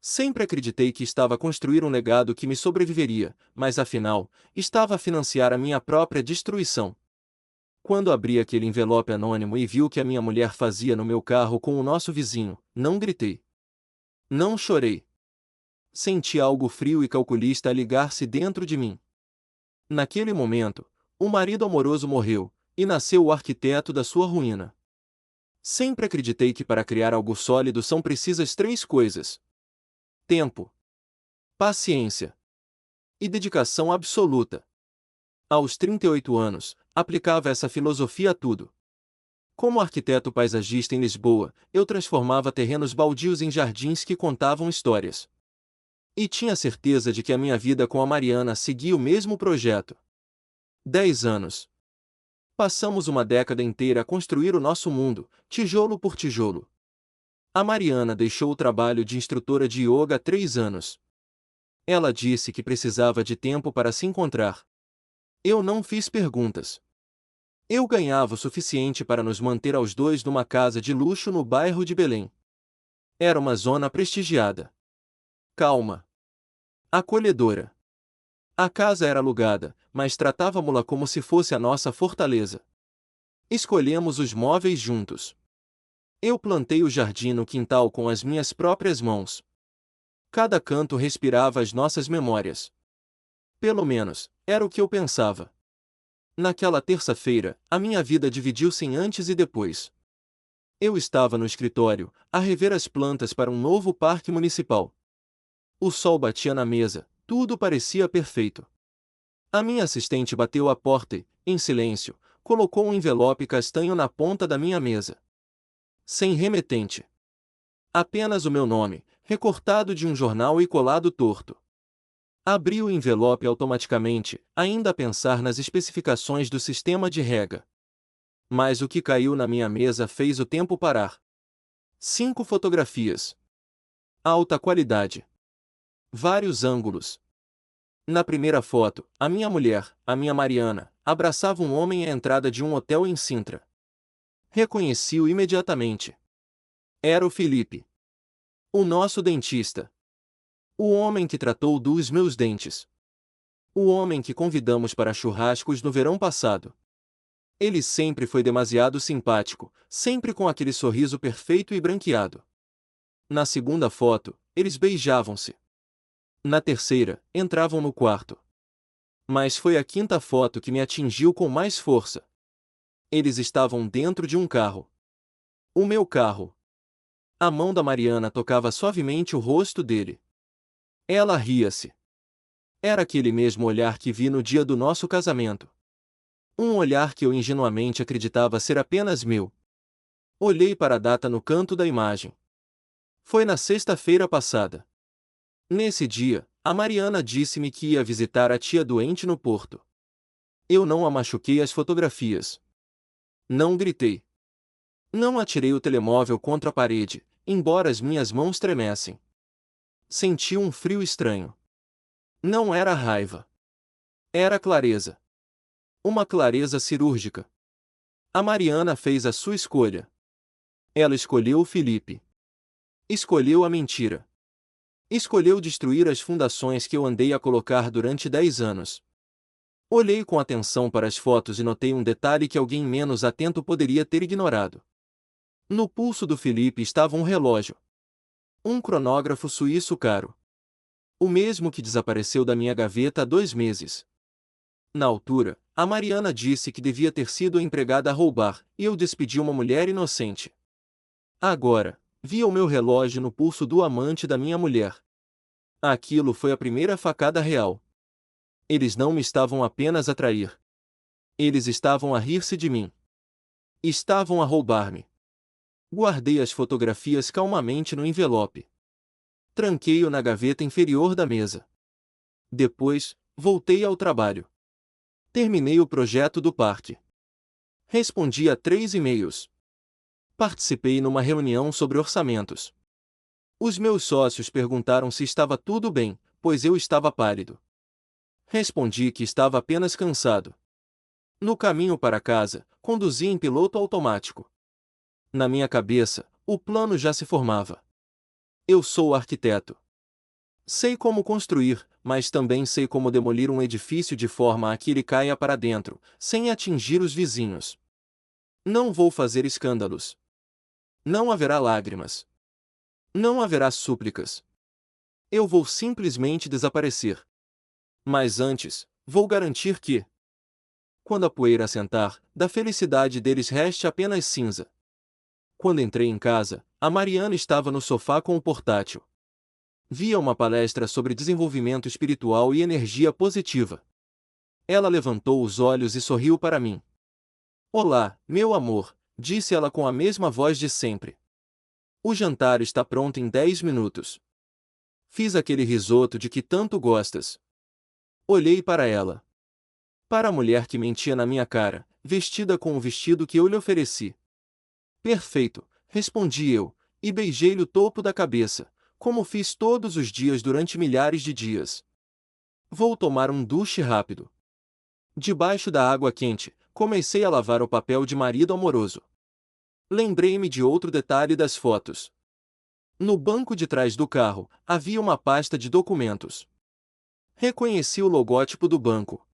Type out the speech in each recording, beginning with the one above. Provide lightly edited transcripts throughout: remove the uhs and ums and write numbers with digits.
Sempre acreditei que estava a construir um legado que me sobreviveria, mas afinal, estava a financiar a minha própria destruição. Quando abri aquele envelope anônimo e vi o que a minha mulher fazia no meu carro com o nosso vizinho, não gritei. Não chorei. Senti algo frio e calculista a ligar-se dentro de mim. Naquele momento, o marido amoroso morreu, e nasceu o arquiteto da sua ruína. Sempre acreditei que para criar algo sólido são precisas três coisas: tempo, paciência e dedicação absoluta. Aos 38 anos, aplicava essa filosofia a tudo. Como arquiteto paisagista em Lisboa, eu transformava terrenos baldios em jardins que contavam histórias. E tinha certeza de que a minha vida com a Mariana seguia o mesmo projeto. 10 anos. Passamos uma década inteira a construir o nosso mundo, tijolo por tijolo. A Mariana deixou o trabalho de instrutora de yoga há 3 anos. Ela disse que precisava de tempo para se encontrar. Eu não fiz perguntas. Eu ganhava o suficiente para nos manter aos dois numa casa de luxo no bairro de Belém. Era uma zona prestigiada. Calma. Acolhedora. A casa era alugada, mas tratávamos-la como se fosse a nossa fortaleza. Escolhemos os móveis juntos. Eu plantei o jardim no quintal com as minhas próprias mãos. Cada canto respirava as nossas memórias. Pelo menos, era o que eu pensava. Naquela terça-feira, a minha vida dividiu-se em antes e depois. Eu estava no escritório, a rever as plantas para um novo parque municipal. O sol batia na mesa, tudo parecia perfeito. A minha assistente bateu à porta e, em silêncio, colocou um envelope castanho na ponta da minha mesa. Sem remetente. Apenas o meu nome, recortado de um jornal e colado torto. Abri o envelope automaticamente, ainda a pensar nas especificações do sistema de rega. Mas o que caiu na minha mesa fez o tempo parar. 5 fotografias. Alta qualidade. Vários ângulos. Na primeira foto, a minha mulher, a minha Mariana, abraçava um homem à entrada de um hotel em Sintra. Reconheci-o imediatamente. Era o Felipe. O nosso dentista. O homem que tratou dos meus dentes. O homem que convidamos para churrascos no verão passado. Ele sempre foi demasiado simpático, sempre com aquele sorriso perfeito e branqueado. Na segunda foto, eles beijavam-se. Na terceira, entravam no quarto. Mas foi a quinta foto que me atingiu com mais força. Eles estavam dentro de um carro. O meu carro. A mão da Mariana tocava suavemente o rosto dele. Ela ria-se. Era aquele mesmo olhar que vi no dia do nosso casamento. Um olhar que eu ingenuamente acreditava ser apenas meu. Olhei para a data no canto da imagem. Foi na sexta-feira passada. Nesse dia, a Mariana disse-me que ia visitar a tia doente no Porto. Eu não a machuquei as fotografias. Não gritei. Não atirei o telemóvel contra a parede, embora as minhas mãos tremessem. Senti um frio estranho. Não era raiva. Era clareza. Uma clareza cirúrgica. A Mariana fez a sua escolha. Ela escolheu o Felipe. Escolheu a mentira. Escolheu destruir as fundações que eu andei a colocar durante 10 anos. Olhei com atenção para as fotos e notei um detalhe que alguém menos atento poderia ter ignorado. No pulso do Felipe estava um relógio. Um cronógrafo suíço caro. O mesmo que desapareceu da minha gaveta há 2 meses. Na altura, a Mariana disse que devia ter sido a empregada a roubar, e eu despedi uma mulher inocente. Agora, via o meu relógio no pulso do amante da minha mulher. Aquilo foi a primeira facada real. Eles não me estavam apenas a trair. Eles estavam a rir-se de mim. Estavam a roubar-me. Guardei as fotografias calmamente no envelope. Tranquei-o na gaveta inferior da mesa. Depois, voltei ao trabalho. Terminei o projeto do parque. Respondi a 3 e-mails. Participei numa reunião sobre orçamentos. Os meus sócios perguntaram se estava tudo bem, pois eu estava pálido. Respondi que estava apenas cansado. No caminho para casa, conduzi em piloto automático. Na minha cabeça, o plano já se formava. Eu sou arquiteto. Sei como construir, mas também sei como demolir um edifício de forma a que ele caia para dentro, sem atingir os vizinhos. Não vou fazer escândalos. Não haverá lágrimas. Não haverá súplicas. Eu vou simplesmente desaparecer. Mas antes, vou garantir que, quando a poeira assentar, da felicidade deles reste apenas cinza. Quando entrei em casa, a Mariana estava no sofá com o portátil. Via uma palestra sobre desenvolvimento espiritual e energia positiva. Ela levantou os olhos e sorriu para mim. Olá, meu amor, disse ela com a mesma voz de sempre. O jantar está pronto em 10 minutos. Fiz aquele risoto de que tanto gostas. Olhei para ela. Para a mulher que mentia na minha cara, vestida com o vestido que eu lhe ofereci. Perfeito, respondi eu, e beijei-lhe o topo da cabeça, como fiz todos os dias durante milhares de dias. Vou tomar um duche rápido. Debaixo da água quente, comecei a lavar o papel de marido amoroso. Lembrei-me de outro detalhe das fotos. No banco de trás do carro, havia uma pasta de documentos. Reconheci o logótipo do banco.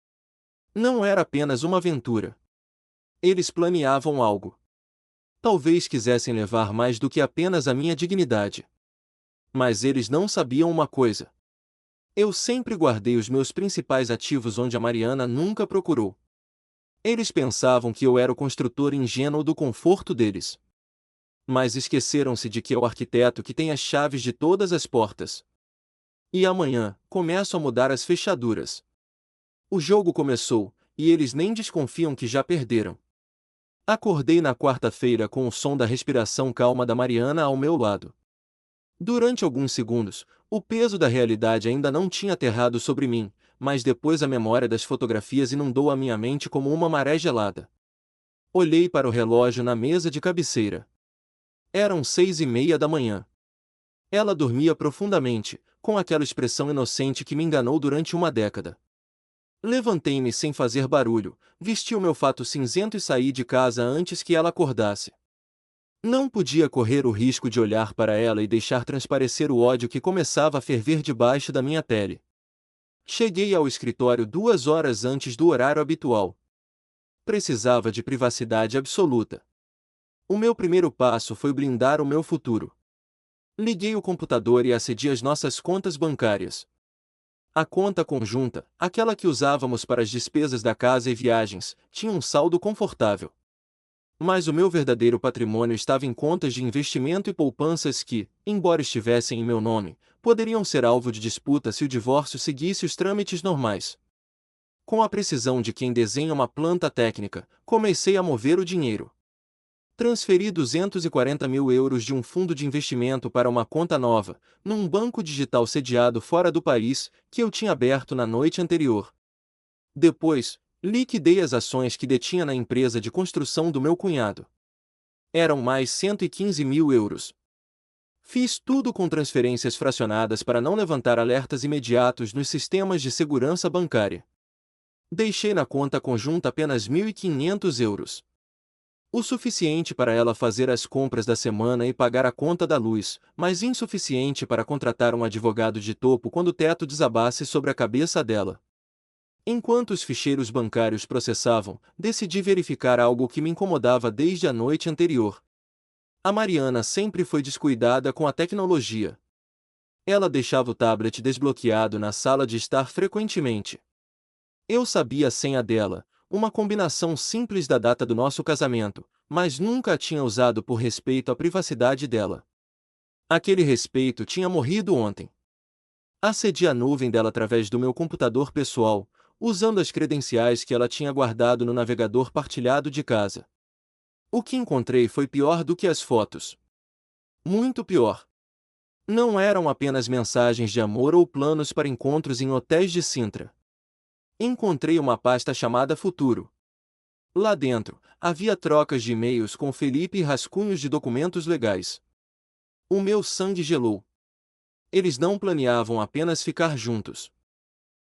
Não era apenas uma aventura. Eles planeavam algo. Talvez quisessem levar mais do que apenas a minha dignidade. Mas eles não sabiam uma coisa. Eu sempre guardei os meus principais ativos onde a Mariana nunca procurou. Eles pensavam que eu era o construtor ingênuo do conforto deles. Mas esqueceram-se de que é o arquiteto que tem as chaves de todas as portas. E amanhã, começo a mudar as fechaduras. O jogo começou, e eles nem desconfiam que já perderam. Acordei na quarta-feira com o som da respiração calma da Mariana ao meu lado. Durante alguns segundos, o peso da realidade ainda não tinha aterrado sobre mim, mas depois a memória das fotografias inundou a minha mente como uma maré gelada. Olhei para o relógio na mesa de cabeceira. Eram 6:30 da manhã. Ela dormia profundamente, com aquela expressão inocente que me enganou durante uma década. Levantei-me sem fazer barulho, vesti o meu fato cinzento e saí de casa antes que ela acordasse. Não podia correr o risco de olhar para ela e deixar transparecer o ódio que começava a ferver debaixo da minha pele. Cheguei ao escritório 2 horas antes do horário habitual. Precisava de privacidade absoluta. O meu primeiro passo foi blindar o meu futuro. Liguei o computador e acedi às nossas contas bancárias. A conta conjunta, aquela que usávamos para as despesas da casa e viagens, tinha um saldo confortável. Mas o meu verdadeiro patrimônio estava em contas de investimento e poupanças que, embora estivessem em meu nome, poderiam ser alvo de disputa se o divórcio seguisse os trâmites normais. Com a precisão de quem desenha uma planta técnica, comecei a mover o dinheiro. Transferi 240 mil euros de um fundo de investimento para uma conta nova, num banco digital sediado fora do país, que eu tinha aberto na noite anterior. Depois, liquidei as ações que detinha na empresa de construção do meu cunhado. Eram mais 115 mil euros. Fiz tudo com transferências fracionadas para não levantar alertas imediatos nos sistemas de segurança bancária. Deixei na conta conjunta apenas 1.500 euros. O suficiente para ela fazer as compras da semana e pagar a conta da luz, mas insuficiente para contratar um advogado de topo quando o teto desabasse sobre a cabeça dela. Enquanto os ficheiros bancários processavam, decidi verificar algo que me incomodava desde a noite anterior. A Mariana sempre foi descuidada com a tecnologia. Ela deixava o tablet desbloqueado na sala de estar frequentemente. Eu sabia a senha dela, uma combinação simples da data do nosso casamento, mas nunca a tinha usado por respeito à privacidade dela. Aquele respeito tinha morrido ontem. Acedi à nuvem dela através do meu computador pessoal, usando as credenciais que ela tinha guardado no navegador partilhado de casa. O que encontrei foi pior do que as fotos. Muito pior. Não eram apenas mensagens de amor ou planos para encontros em hotéis de Sintra. Encontrei uma pasta chamada Futuro. Lá dentro, havia trocas de e-mails com Felipe e rascunhos de documentos legais. O meu sangue gelou. Eles não planeavam apenas ficar juntos.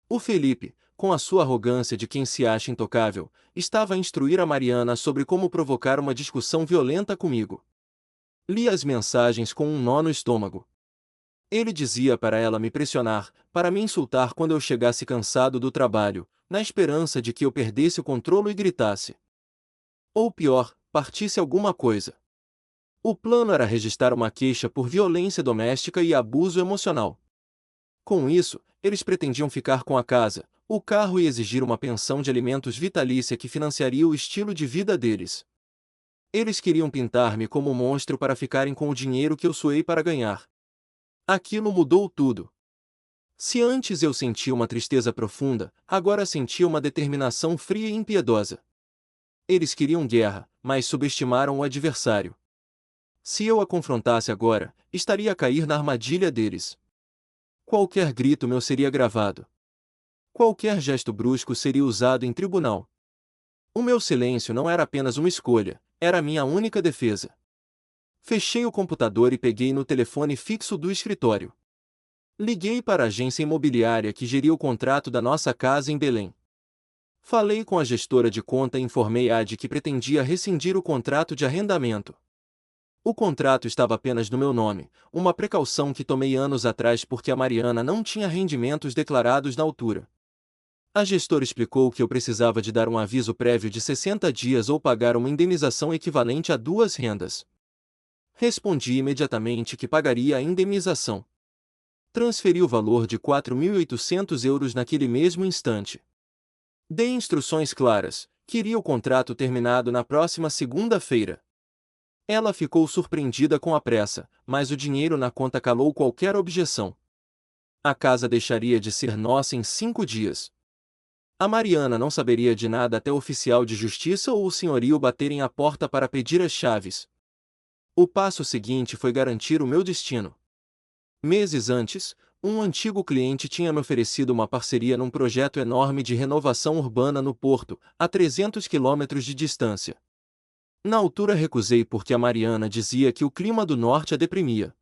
O Felipe, com a sua arrogância de quem se acha intocável, estava a instruir a Mariana sobre como provocar uma discussão violenta comigo. Li as mensagens com um nó no estômago. Ele dizia para ela me pressionar, para me insultar quando eu chegasse cansado do trabalho, na esperança de que eu perdesse o controle e gritasse. Ou pior, partisse alguma coisa. O plano era registrar uma queixa por violência doméstica e abuso emocional. Com isso, eles pretendiam ficar com a casa, o carro e exigir uma pensão de alimentos vitalícia que financiaria o estilo de vida deles. Eles queriam pintar-me como um monstro para ficarem com o dinheiro que eu suei para ganhar. Aquilo mudou tudo. Se antes eu sentia uma tristeza profunda, agora sentia uma determinação fria e impiedosa. Eles queriam guerra, mas subestimaram o adversário. Se eu a confrontasse agora, estaria a cair na armadilha deles. Qualquer grito meu seria gravado. Qualquer gesto brusco seria usado em tribunal. O meu silêncio não era apenas uma escolha, era a minha única defesa. Fechei o computador e peguei no telefone fixo do escritório. Liguei para a agência imobiliária que geria o contrato da nossa casa em Belém. Falei com a gestora de conta e informei-a de que pretendia rescindir o contrato de arrendamento. O contrato estava apenas no meu nome, uma precaução que tomei anos atrás porque a Mariana não tinha rendimentos declarados na altura. A gestora explicou que eu precisava de dar um aviso prévio de 60 dias ou pagar uma indenização equivalente a 2 rendas. Respondi imediatamente que pagaria a indenização. Transferi o valor de 4.800 euros naquele mesmo instante. Dei instruções claras, queria o contrato terminado na próxima segunda-feira. Ela ficou surpreendida com a pressa, mas o dinheiro na conta calou qualquer objeção. A casa deixaria de ser nossa em 5 dias. A Mariana não saberia de nada até o oficial de justiça ou o senhorio baterem à porta para pedir as chaves. O passo seguinte foi garantir o meu destino. Meses antes, um antigo cliente tinha me oferecido uma parceria num projeto enorme de renovação urbana no Porto, a 300 quilômetros de distância. Na altura recusei porque a Mariana dizia que o clima do norte a deprimia.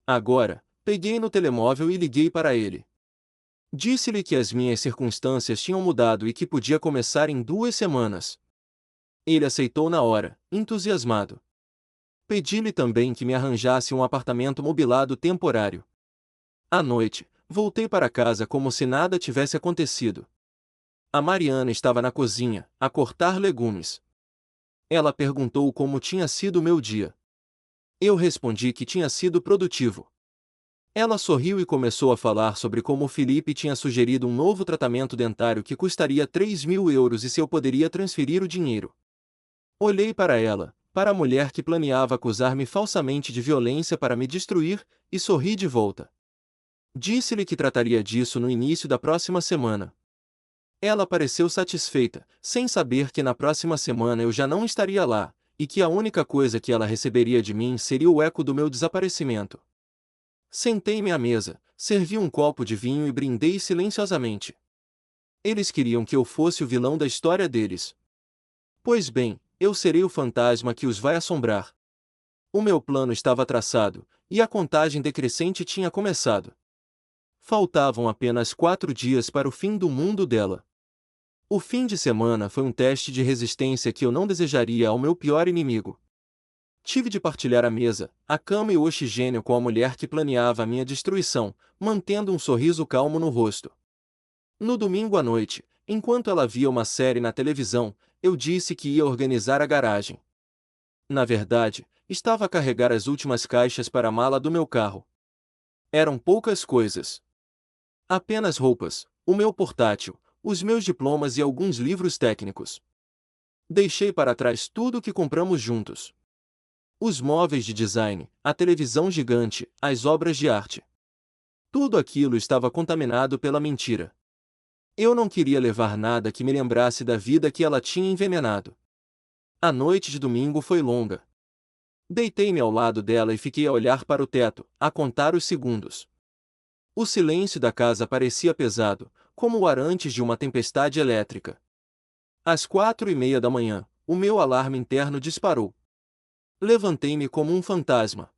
Agora, peguei no telemóvel e liguei para ele. Disse-lhe que as minhas circunstâncias tinham mudado e que podia começar em 2 semanas. Ele aceitou na hora, entusiasmado. Pedi-lhe também que me arranjasse um apartamento mobilado temporário. À noite, voltei para casa como se nada tivesse acontecido. A Mariana estava na cozinha, a cortar legumes. Ela perguntou como tinha sido o meu dia. Eu respondi que tinha sido produtivo. Ela sorriu e começou a falar sobre como o Felipe tinha sugerido um novo tratamento dentário que custaria 3.000 euros e se eu poderia transferir o dinheiro. Olhei para ela, para a mulher que planeava acusar-me falsamente de violência para me destruir, e sorri de volta. Disse-lhe que trataria disso no início da próxima semana. Ela pareceu satisfeita, sem saber que na próxima semana eu já não estaria lá, e que a única coisa que ela receberia de mim seria o eco do meu desaparecimento. Sentei-me à mesa, servi um copo de vinho e brindei silenciosamente. Eles queriam que eu fosse o vilão da história deles. Pois bem, eu serei o fantasma que os vai assombrar. O meu plano estava traçado, e a contagem decrescente tinha começado. Faltavam apenas 4 dias para o fim do mundo dela. O fim de semana foi um teste de resistência que eu não desejaria ao meu pior inimigo. Tive de partilhar a mesa, a cama e o oxigênio com a mulher que planeava a minha destruição, mantendo um sorriso calmo no rosto. No domingo à noite, enquanto ela via uma série na televisão, eu disse que ia organizar a garagem. Na verdade, estava a carregar as últimas caixas para a mala do meu carro. Eram poucas coisas. Apenas roupas, o meu portátil, os meus diplomas e alguns livros técnicos. Deixei para trás tudo o que compramos juntos. Os móveis de design, a televisão gigante, as obras de arte. Tudo aquilo estava contaminado pela mentira. Eu não queria levar nada que me lembrasse da vida que ela tinha envenenado. A noite de domingo foi longa. Deitei-me ao lado dela e fiquei a olhar para o teto, a contar os segundos. O silêncio da casa parecia pesado, como o ar antes de uma tempestade elétrica. Às 4:30 da manhã, o meu alarme interno disparou. Levantei-me como um fantasma.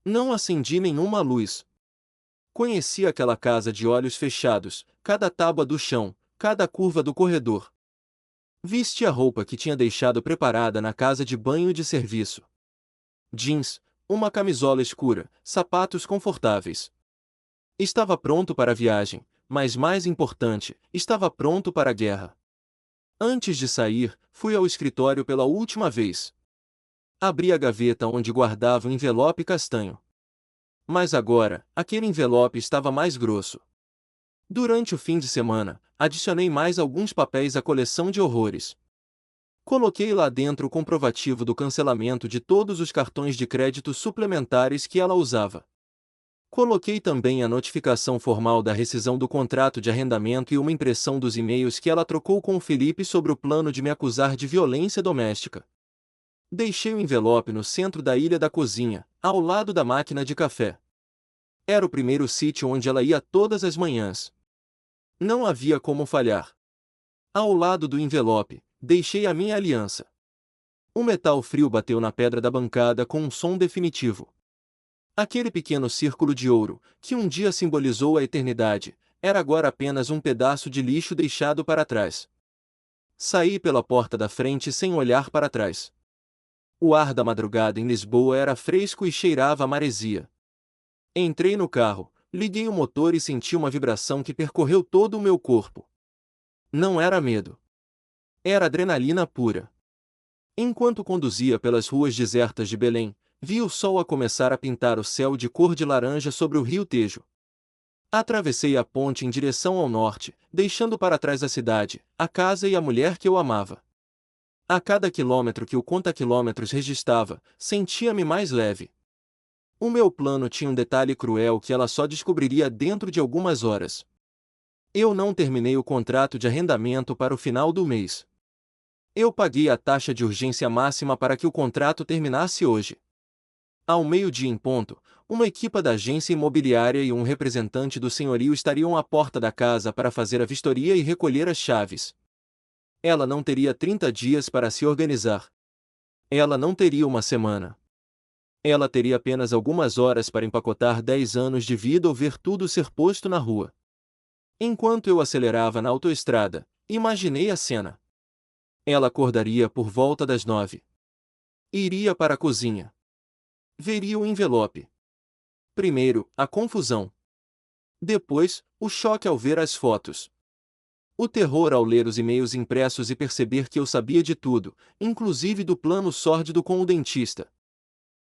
Não acendi nenhuma luz. Conheci aquela casa de olhos fechados, cada tábua do chão, cada curva do corredor. Vesti a roupa que tinha deixado preparada na casa de banho de serviço. Jeans, uma camisola escura, sapatos confortáveis. Estava pronto para a viagem, mas mais importante, estava pronto para a guerra. Antes de sair, fui ao escritório pela última vez. Abri a gaveta onde guardava o envelope castanho. Mas agora, aquele envelope estava mais grosso. Durante o fim de semana, adicionei mais alguns papéis à coleção de horrores. Coloquei lá dentro o comprovativo do cancelamento de todos os cartões de crédito suplementares que ela usava. Coloquei também a notificação formal da rescisão do contrato de arrendamento e uma impressão dos e-mails que ela trocou com o Felipe sobre o plano de me acusar de violência doméstica. Deixei o envelope no centro da ilha da cozinha, ao lado da máquina de café. Era o primeiro sítio onde ela ia todas as manhãs. Não havia como falhar. Ao lado do envelope, deixei a minha aliança. O metal frio bateu na pedra da bancada com um som definitivo. Aquele pequeno círculo de ouro, que um dia simbolizou a eternidade, era agora apenas um pedaço de lixo deixado para trás. Saí pela porta da frente sem olhar para trás. O ar da madrugada em Lisboa era fresco e cheirava a maresia. Entrei no carro, liguei o motor e senti uma vibração que percorreu todo o meu corpo. Não era medo. Era adrenalina pura. Enquanto conduzia pelas ruas desertas de Belém, vi o sol a começar a pintar o céu de cor de laranja sobre o rio Tejo. Atravessei a ponte em direção ao norte, deixando para trás a cidade, a casa e a mulher que eu amava. A cada quilômetro que o conta-quilômetros registrava, sentia-me mais leve. O meu plano tinha um detalhe cruel que ela só descobriria dentro de algumas horas. Eu não terminei o contrato de arrendamento para o final do mês. Eu paguei a taxa de urgência máxima para que o contrato terminasse hoje. Ao meio-dia em ponto, uma equipa da agência imobiliária e um representante do senhorio estariam à porta da casa para fazer a vistoria e recolher as chaves. Ela não teria 30 dias para se organizar. Ela não teria uma semana. Ela teria apenas algumas horas para empacotar 10 anos de vida ou ver tudo ser posto na rua. Enquanto eu acelerava na autoestrada, imaginei a cena. Ela acordaria por volta das 9. Iria para a cozinha. Veria o envelope. Primeiro, a confusão. Depois, o choque ao ver as fotos. O terror ao ler os e-mails impressos e perceber que eu sabia de tudo, inclusive do plano sórdido com o dentista.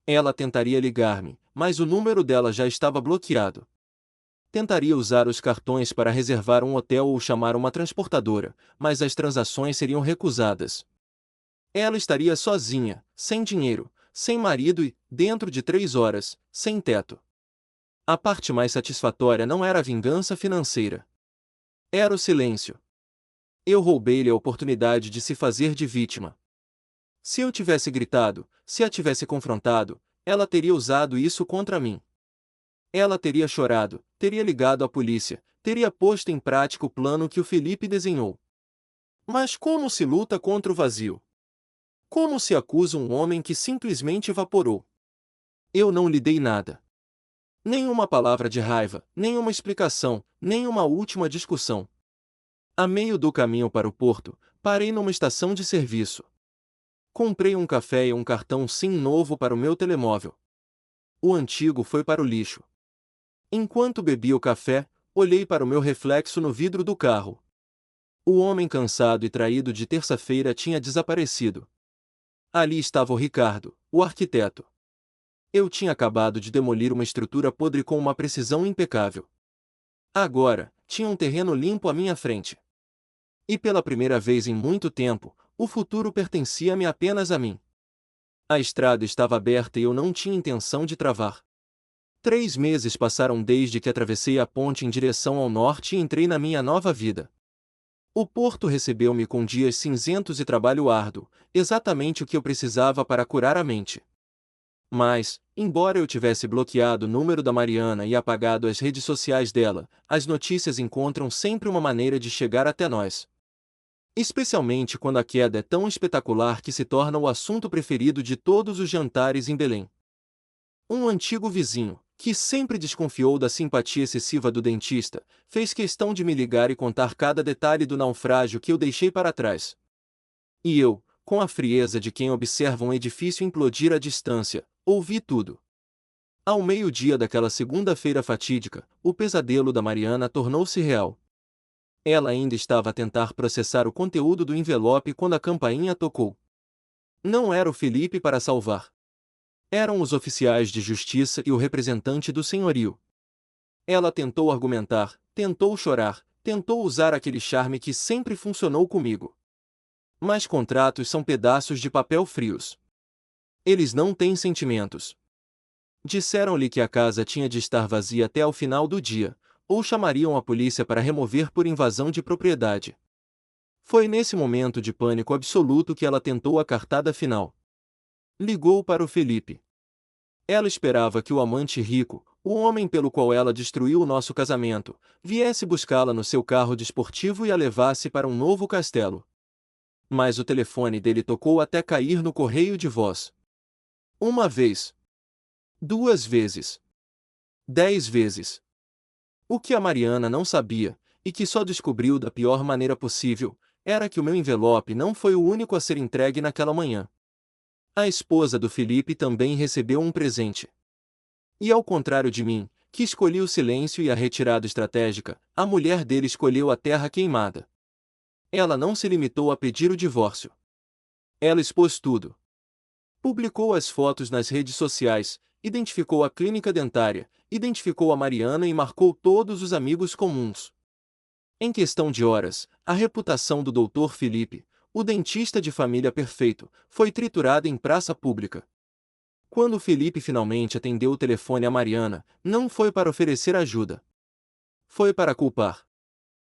Ela tentaria ligar-me, mas o número dela já estava bloqueado. Tentaria usar os cartões para reservar um hotel ou chamar uma transportadora, mas as transações seriam recusadas. Ela estaria sozinha, sem dinheiro, sem marido e, dentro de 3 horas, sem teto. A parte mais satisfatória não era a vingança financeira. Era o silêncio. Eu roubei-lhe a oportunidade de se fazer de vítima. Se eu tivesse gritado, se a tivesse confrontado, ela teria usado isso contra mim. Ela teria chorado, teria ligado à polícia, teria posto em prática o plano que o Felipe desenhou. Mas como se luta contra o vazio? Como se acusa um homem que simplesmente evaporou? Eu não lhe dei nada. Nenhuma palavra de raiva, nenhuma explicação, nenhuma última discussão. A meio do caminho para o porto, parei numa estação de serviço. Comprei um café e um cartão SIM novo para o meu telemóvel. O antigo foi para o lixo. Enquanto bebia o café, olhei para o meu reflexo no vidro do carro. O homem cansado e traído de terça-feira tinha desaparecido. Ali estava o Ricardo, o arquiteto. Eu tinha acabado de demolir uma estrutura podre com uma precisão impecável. Agora, tinha um terreno limpo à minha frente. E pela primeira vez em muito tempo, o futuro pertencia-me apenas a mim. A estrada estava aberta e eu não tinha intenção de travar. 3 meses passaram desde que atravessei a ponte em direção ao norte e entrei na minha nova vida. O porto recebeu-me com dias cinzentos e trabalho árduo, exatamente o que eu precisava para curar a mente. Mas, embora eu tivesse bloqueado o número da Mariana e apagado as redes sociais dela, as notícias encontram sempre uma maneira de chegar até nós. Especialmente quando a queda é tão espetacular que se torna o assunto preferido de todos os jantares em Belém. Um antigo vizinho, que sempre desconfiou da simpatia excessiva do dentista, fez questão de me ligar e contar cada detalhe do naufrágio que eu deixei para trás. E eu, com a frieza de quem observa um edifício implodir à distância, ouvi tudo. Ao meio-dia daquela segunda-feira fatídica, o pesadelo da Mariana tornou-se real. Ela ainda estava a tentar processar o conteúdo do envelope quando a campainha tocou. Não era o Felipe para salvar. Eram os oficiais de justiça e o representante do senhorio. Ela tentou argumentar, tentou chorar, tentou usar aquele charme que sempre funcionou comigo. Mas contratos são pedaços de papel frios. Eles não têm sentimentos. Disseram-lhe que a casa tinha de estar vazia até ao final do dia, ou chamariam a polícia para remover por invasão de propriedade. Foi nesse momento de pânico absoluto que ela tentou a cartada final. Ligou para o Felipe. Ela esperava que o amante rico, o homem pelo qual ela destruiu o nosso casamento, viesse buscá-la no seu carro desportivo e a levasse para um novo castelo. Mas o telefone dele tocou até cair no correio de voz. Uma vez. 2 vezes. 10 vezes. O que a Mariana não sabia, e que só descobriu da pior maneira possível, era que o meu envelope não foi o único a ser entregue naquela manhã. A esposa do Felipe também recebeu um presente. E ao contrário de mim, que escolhi o silêncio e a retirada estratégica, a mulher dele escolheu a terra queimada. Ela não se limitou a pedir o divórcio. Ela expôs tudo. Publicou as fotos nas redes sociais, identificou a clínica dentária, identificou a Mariana e marcou todos os amigos comuns. Em questão de horas, a reputação do Dr. Felipe, o dentista de família perfeito, foi triturada em praça pública. Quando Felipe finalmente atendeu o telefone a Mariana, não foi para oferecer ajuda. Foi para culpar.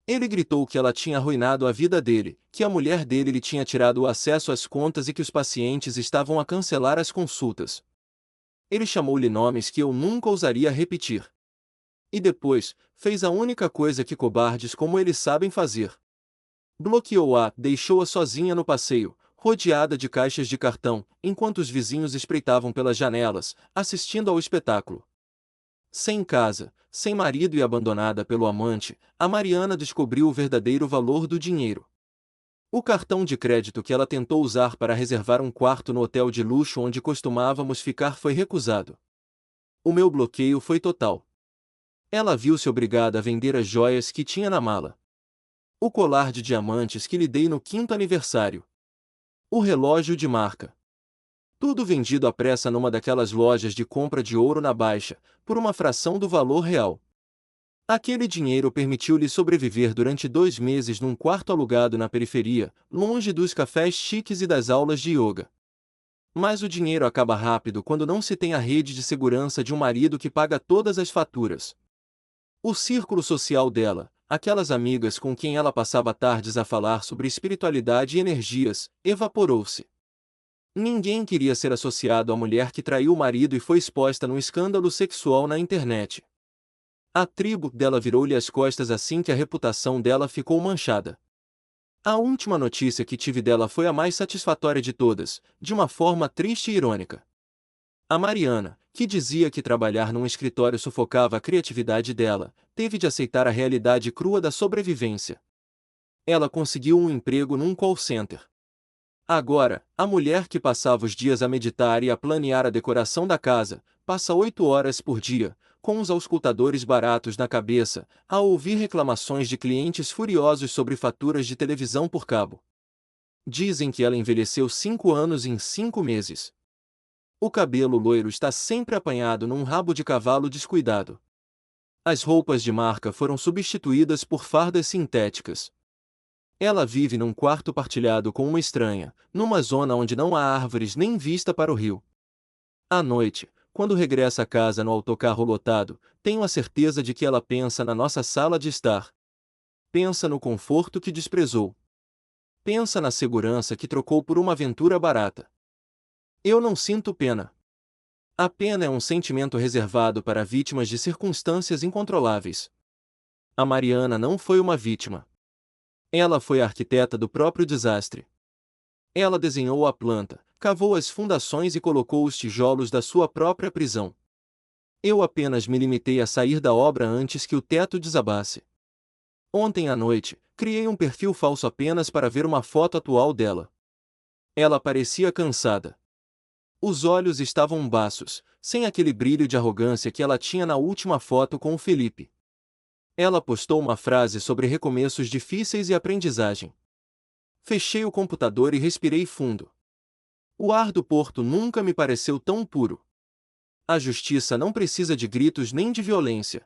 Ele gritou que ela tinha arruinado a vida dele, que a mulher dele lhe tinha tirado o acesso às contas e que os pacientes estavam a cancelar as consultas. Ele chamou-lhe nomes que eu nunca ousaria repetir. E depois, fez a única coisa que cobardes como eles sabem fazer. Bloqueou-a, deixou-a sozinha no passeio, rodeada de caixas de cartão, enquanto os vizinhos espreitavam pelas janelas, assistindo ao espetáculo. Sem casa, sem marido e abandonada pelo amante, a Mariana descobriu o verdadeiro valor do dinheiro. O cartão de crédito que ela tentou usar para reservar um quarto no hotel de luxo onde costumávamos ficar foi recusado. O meu bloqueio foi total. Ela viu-se obrigada a vender as joias que tinha na mala. O colar de diamantes que lhe dei no 5º aniversário. O relógio de marca. Tudo vendido à pressa numa daquelas lojas de compra de ouro na Baixa, por uma fração do valor real. Aquele dinheiro permitiu-lhe sobreviver durante 2 meses num quarto alugado na periferia, longe dos cafés chiques e das aulas de yoga. Mas o dinheiro acaba rápido quando não se tem a rede de segurança de um marido que paga todas as faturas. O círculo social dela, aquelas amigas com quem ela passava tardes a falar sobre espiritualidade e energias, evaporou-se. Ninguém queria ser associado à mulher que traiu o marido e foi exposta num escândalo sexual na internet. A tribo dela virou-lhe as costas assim que a reputação dela ficou manchada. A última notícia que tive dela foi a mais satisfatória de todas, de uma forma triste e irônica. A Mariana, que dizia que trabalhar num escritório sufocava a criatividade dela, teve de aceitar a realidade crua da sobrevivência. Ela conseguiu um emprego num call center. Agora, a mulher que passava os dias a meditar e a planear a decoração da casa, passa 8 horas por dia, com os auscultadores baratos na cabeça, a ouvir reclamações de clientes furiosos sobre faturas de televisão por cabo. Dizem que ela envelheceu 5 anos em 5 meses. O cabelo loiro está sempre apanhado num rabo de cavalo descuidado. As roupas de marca foram substituídas por fardas sintéticas. Ela vive num quarto partilhado com uma estranha, numa zona onde não há árvores nem vista para o rio. À noite, quando regressa a casa no autocarro lotado, tenho a certeza de que ela pensa na nossa sala de estar. Pensa no conforto que desprezou. Pensa na segurança que trocou por uma aventura barata. Eu não sinto pena. A pena é um sentimento reservado para vítimas de circunstâncias incontroláveis. A Mariana não foi uma vítima. Ela foi a arquiteta do próprio desastre. Ela desenhou a planta, cavou as fundações e colocou os tijolos da sua própria prisão. Eu apenas me limitei a sair da obra antes que o teto desabasse. Ontem à noite, criei um perfil falso apenas para ver uma foto atual dela. Ela parecia cansada. Os olhos estavam baços, sem aquele brilho de arrogância que ela tinha na última foto com o Felipe. Ela postou uma frase sobre recomeços difíceis e aprendizagem. Fechei o computador e respirei fundo. O ar do porto nunca me pareceu tão puro. A justiça não precisa de gritos nem de violência.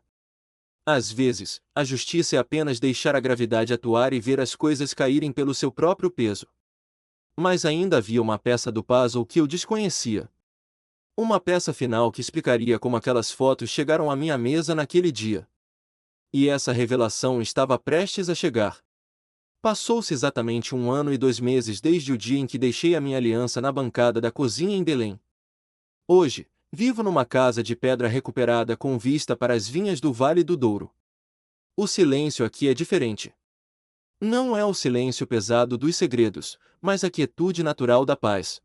Às vezes, a justiça é apenas deixar a gravidade atuar e ver as coisas caírem pelo seu próprio peso. Mas ainda havia uma peça do puzzle que eu desconhecia. Uma peça final que explicaria como aquelas fotos chegaram à minha mesa naquele dia. E essa revelação estava prestes a chegar. Passou-se exatamente 1 ano e 2 meses desde o dia em que deixei a minha aliança na bancada da cozinha em Belém. Hoje, vivo numa casa de pedra recuperada com vista para as vinhas do Vale do Douro. O silêncio aqui é diferente. Não é o silêncio pesado dos segredos, mas a quietude natural da paz.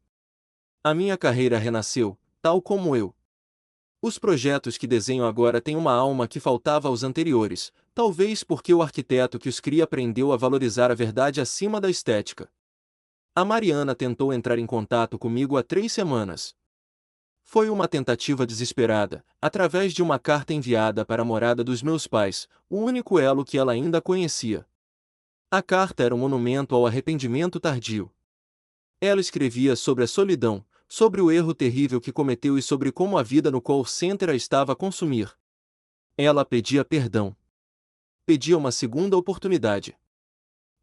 A minha carreira renasceu, tal como eu. Os projetos que desenho agora têm uma alma que faltava aos anteriores, talvez porque o arquiteto que os cria aprendeu a valorizar a verdade acima da estética. A Mariana tentou entrar em contato comigo há 3 semanas. Foi uma tentativa desesperada, através de uma carta enviada para a morada dos meus pais, o único elo que ela ainda conhecia. A carta era um monumento ao arrependimento tardio. Ela escrevia sobre a solidão, sobre o erro terrível que cometeu e sobre como a vida no call center a estava a consumir. Ela pedia perdão. Pedia uma segunda oportunidade.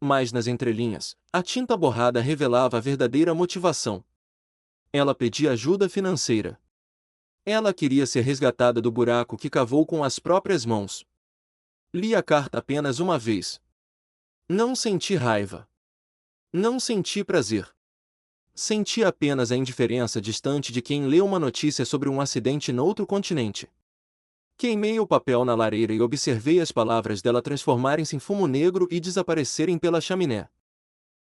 Mas nas entrelinhas, a tinta borrada revelava a verdadeira motivação. Ela pedia ajuda financeira. Ela queria ser resgatada do buraco que cavou com as próprias mãos. Li a carta apenas uma vez. Não senti raiva. Não senti prazer. Senti apenas a indiferença distante de quem lê uma notícia sobre um acidente noutro continente. Queimei o papel na lareira e observei as palavras dela transformarem-se em fumo negro e desaparecerem pela chaminé.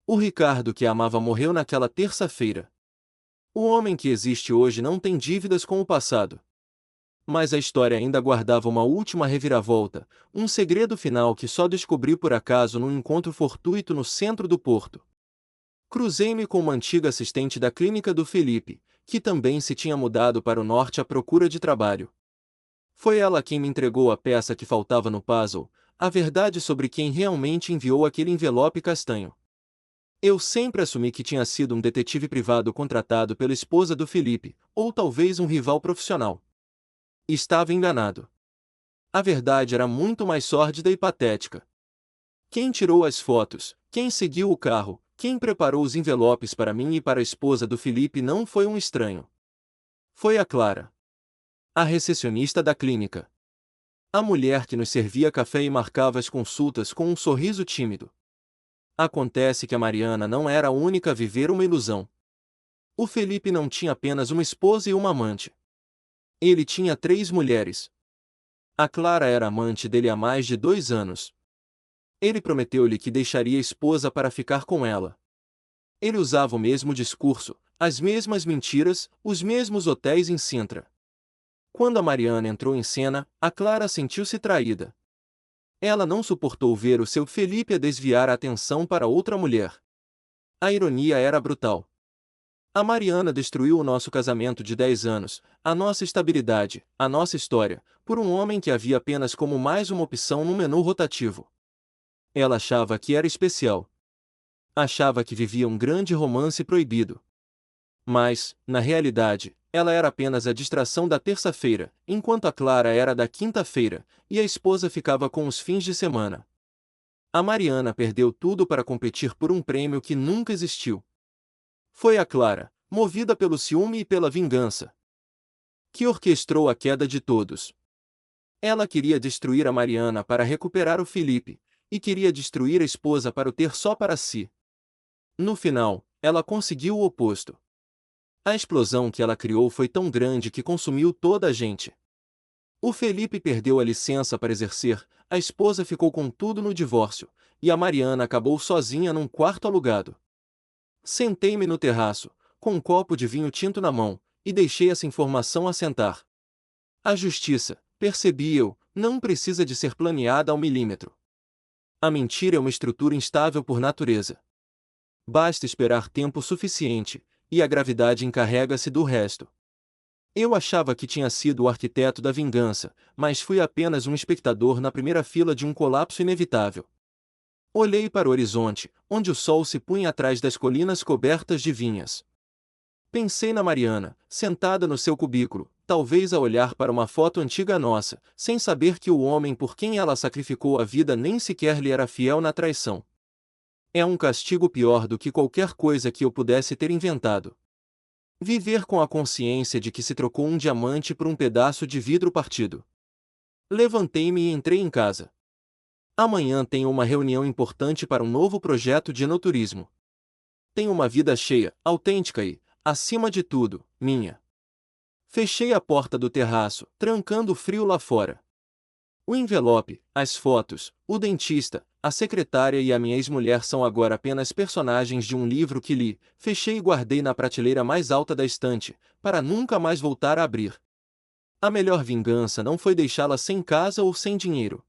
O Ricardo que a amava morreu naquela terça-feira. O homem que existe hoje não tem dívidas com o passado. Mas a história ainda guardava uma última reviravolta, um segredo final que só descobri por acaso num encontro fortuito no centro do porto. Cruzei-me com uma antiga assistente da clínica do Felipe, que também se tinha mudado para o norte à procura de trabalho. Foi ela quem me entregou a peça que faltava no puzzle, a verdade sobre quem realmente enviou aquele envelope castanho. Eu sempre assumi que tinha sido um detetive privado contratado pela esposa do Felipe, ou talvez um rival profissional. Estava enganado. A verdade era muito mais sórdida e patética. Quem tirou as fotos, quem seguiu o carro, quem preparou os envelopes para mim e para a esposa do Felipe não foi um estranho. Foi a Clara, a recepcionista da clínica. A mulher que nos servia café e marcava as consultas com um sorriso tímido. Acontece que a Mariana não era a única a viver uma ilusão. O Felipe não tinha apenas uma esposa e uma amante. Ele tinha 3 mulheres. A Clara era amante dele há mais de 2 anos. Ele prometeu-lhe que deixaria a esposa para ficar com ela. Ele usava o mesmo discurso, as mesmas mentiras, os mesmos hotéis em Sintra. Quando a Mariana entrou em cena, a Clara sentiu-se traída. Ela não suportou ver o seu Felipe a desviar a atenção para outra mulher. A ironia era brutal. A Mariana destruiu o nosso casamento de 10 anos, a nossa estabilidade, a nossa história, por um homem que havia apenas como mais uma opção no menu rotativo. Ela achava que era especial. Achava que vivia um grande romance proibido. Mas, na realidade, ela era apenas a distração da terça-feira, enquanto a Clara era da quinta-feira, e a esposa ficava com os fins de semana. A Mariana perdeu tudo para competir por um prêmio que nunca existiu. Foi a Clara, movida pelo ciúme e pela vingança, que orquestrou a queda de todos. Ela queria destruir a Mariana para recuperar o Felipe, e queria destruir a esposa para o ter só para si. No final, ela conseguiu o oposto. A explosão que ela criou foi tão grande que consumiu toda a gente. O Felipe perdeu a licença para exercer, a esposa ficou com tudo no divórcio, e a Mariana acabou sozinha num quarto alugado. Sentei-me no terraço, com um copo de vinho tinto na mão, e deixei essa informação assentar. A justiça, percebi eu, não precisa de ser planeada ao milímetro. A mentira é uma estrutura instável por natureza. Basta esperar tempo suficiente, e a gravidade encarrega-se do resto. Eu achava que tinha sido o arquiteto da vingança, mas fui apenas um espectador na primeira fila de um colapso inevitável. Olhei para o horizonte, onde o sol se punha atrás das colinas cobertas de vinhas. Pensei na Mariana, sentada no seu cubículo, talvez a olhar para uma foto antiga nossa, sem saber que o homem por quem ela sacrificou a vida nem sequer lhe era fiel na traição. É um castigo pior do que qualquer coisa que eu pudesse ter inventado. Viver com a consciência de que se trocou um diamante por um pedaço de vidro partido. Levantei-me e entrei em casa. Amanhã tenho uma reunião importante para um novo projeto de enoturismo. Tenho uma vida cheia, autêntica e, acima de tudo, minha. Fechei a porta do terraço, trancando o frio lá fora. O envelope, as fotos, o dentista, a secretária e a minha ex-mulher são agora apenas personagens de um livro que li, fechei e guardei na prateleira mais alta da estante, para nunca mais voltar a abrir. A melhor vingança não foi deixá-la sem casa ou sem dinheiro.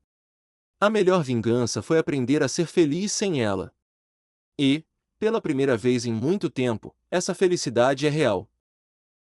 A melhor vingança foi aprender a ser feliz sem ela. E, pela primeira vez em muito tempo, essa felicidade é real.